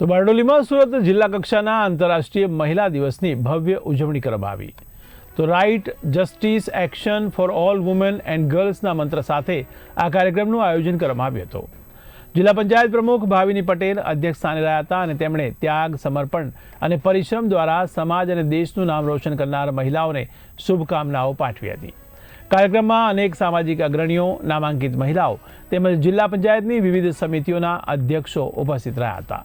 તો બારડોલીમાં સુરત જિલ્લા કક્ષાના આંતરરાષ્ટ્રીય મહિલા દિવસની ભવ્ય ઉજવણી કરવામાં આવી। તો right, justice, action for all women and ગર્લ્સના મંત્ર સાથે આ કાર્યક્રમનું આયોજન કરવામાં આવ્યું હતું। જિલ્લા પંચાયત પ્રમુખ ભાવિની પટેલ અધ્યક્ષ સ્થાને રહ્યા હતા અને તેમણે ત્યાગ, સમર્પણ અને પરિશ્રમ દ્વારા સમાજ અને દેશનું નામ રોશન કરનાર મહિલાઓને શુભકામનાઓ પાઠવી હતી। કાર્યક્રમમાં અનેક સામાજિક અગ્રણીઓ, નામાંકિત મહિલાઓ તેમજ જિલ્લા પંચાયતની વિવિધ સમિતિઓના અધ્યક્ષો ઉપસ્થિત રહ્યા હતા।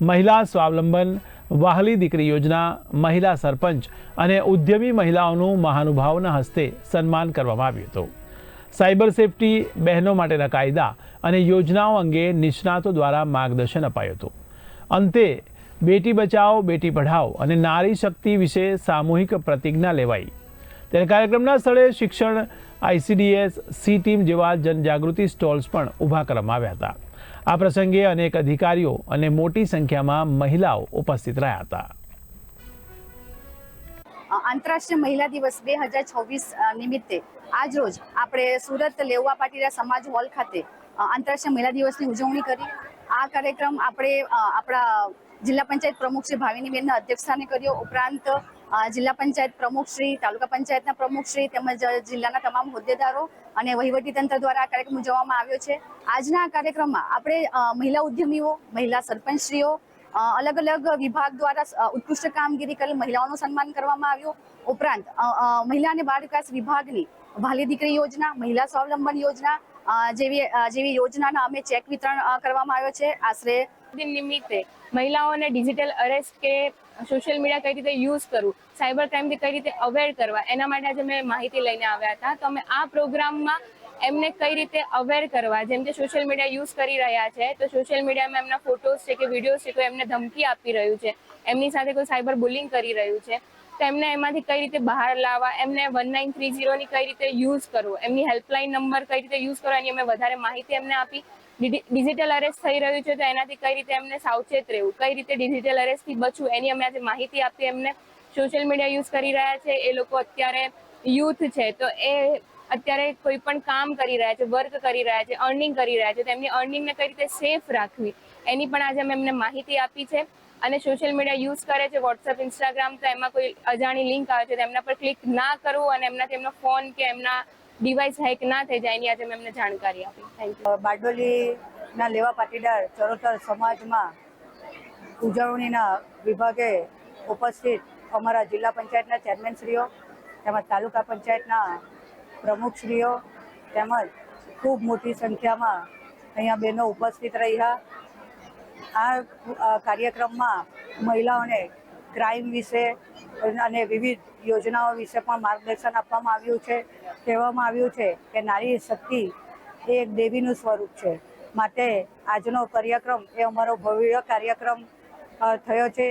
મહિલા સ્વાવલંબન, વહાલી દીકરી યોજના, મહિલા સરપંચ અને ઉદ્યમી મહિલાઓનું મહાનુભાવોના હસ્તે સન્માન કરવામાં આવ્યું હતું। સાયબર સેફટી, બહેનો માટેના કાયદા અને યોજનાઓ અંગે નિષ્ણાતો દ્વારા માર્ગદર્શન અપાયું હતું। અંતે બેટી બચાવો, બેટી પઢાઓ અને નારી શક્તિ વિશે સામૂહિક પ્રતિજ્ઞા લેવાઈ। ત્યારે કાર્યક્રમના સ્થળે શિક્ષણ, ICDS, સી ટીમ જેવા જનજાગૃતિ સ્ટોલ્સ પણ ઊભા કરવામાં આવ્યા હતા। આ પ્રસંગે અનેક અધિકારીઓ અને મોટી સંખ્યામાં મહિલાઓ ઉપસ્થિત રહ્યા હતા। આંતરરાષ્ટ્રીય મહિલા દિવસ 2024 નિમિત્તે આજરોજ આપણે સુરત લેઉવા પાટીદાર સમાજ હોલ ખાતે આંતરરાષ્ટ્રીય મહિલા દિવસની ઉજવણી કરી। આ કાર્યક્રમ આપણે આપણા જિલ્લા પંચાયત પ્રમુખ શ્રી ભાવિનીબેનના અધ્યક્ષસ્થાને કર્યો। ઉપરાંત જિલ્લા પંચાયત પ્રમુખ શ્રી, તાલુકા પંચાયતના પ્રમુખ શ્રી તેમજ જિલ્લાના તમામ હોદ્દેદારો અને વહીવટીતંત્ર દ્વારા આ કાર્યક્રમ ઉજવવામાં આવ્યો છે। આજના આ કાર્યક્રમમાં આપણે મહિલા ઉદ્યમીઓ, મહિલા સરપંચશ્રીઓ, અલગ અલગ વિભાગ દ્વારા ઉત્કૃષ્ટ કામગીરી કરેલ મહિલાઓનું સન્માન કરવામાં આવ્યું। ઉપરાંત મહિલા અને બાળ વિકાસ વિભાગની વહાલી દીકરી યોજના, મહિલા સ્વાવલંબન યોજના જેવી યોજનાના અમે ચેક વિતરણ કરવામાં આવ્યો છે। આશરે દિન નિમિત્તે મહિલાઓને ડિજિટલ અરેસ્ટ કે સોશિયલ મીડિયા કઈ રીતે યુઝ કરવું, સાયબર ક્રાઇમથી કઈ રીતે અવેર કરવા, એના માટે આજે અમે માહિતી લઈને આવ્યા હતા। તો અમે આ પ્રોગ્રામમાં એમને કઈ રીતે અવેર કરવા, જેમ કે સોશિયલ મીડિયા યુઝ કરી રહ્યા છે તો સોશિયલ મીડિયામાં એમના ફોટોઝ છે કે વિડીયોઝ છે, કોઈ એમને ધમકી આપી રહ્યું છે, એમની સાથે કોઈ સાયબર બુલિંગ કરી રહ્યું છે તો એમને એમાંથી કઈ રીતે બહાર લાવવા, એમને 1930ની કઈ રીતે યુઝ કરવો, એમની હેલ્પલાઇન નંબર કઈ રીતે યુઝ કરવો, એની અમે વધારે માહિતી એમને આપી। ડિજિટલ અરેસ્ટ થઈ રહ્યું છે તો એનાથી કઈ રીતે એમને સાવચેત રહેવું, કઈ રીતે ડિજિટલ અરેસ્ટથી બચવું, એની અમે આજે માહિતી આપી એમને। સોશિયલ મીડિયા યુઝ કરી રહ્યા છે એ લોકો અત્યારે યુથ છે તો એ અત્યારે કોઈ પણ કામ કરી રહ્યા છે, વર્ક કરી રહ્યા છે, અર્નિંગ કરી રહ્યા છે તો એમની અર્નિંગને કઈ રીતે સેફ રાખવી એની પણ આજે અમે એમને માહિતી આપી છે। અને સોશિયલ મીડિયા યુઝ કરે છે, વોટ્સઅપ, ઇન્સ્ટાગ્રામ, તો એમાં કોઈ અજાણી લિંક આવે છે તો એમના પર ક્લિક ના કરવું અને એમનાથી એમનો ફોન કે એમના ડિવાઇસ હેક ના થઈ જાય એની આજે મેં એમને જાણકારી આપી। Thank you. બારડોલીના લેવા પાટીદાર ચરોતર સમાજમાં ઉજવણીના વિભાગે ઉપસ્થિત અમારા જિલ્લા પંચાયતના ચેરમેનશ્રીઓ તેમજ તાલુકા પંચાયતના પ્રમુખશ્રીઓ તેમજ ખૂબ મોટી સંખ્યામાં અહીંયા બહેનો ઉપસ્થિત રહ્યા। આ કાર્યક્રમમાં મહિલાઓને ક્રાઇમ વિશે અને વિવિધ યોજનાઓ વિશે પણ માર્ગદર્શન આપવામાં આવ્યું છે। કહેવામાં આવ્યું છે કે નારી શક્તિ એ એક દેવીનું સ્વરૂપ છે, માટે આજનો કાર્યક્રમ એ અમારો ભવ્ય કાર્યક્રમ થયો છે।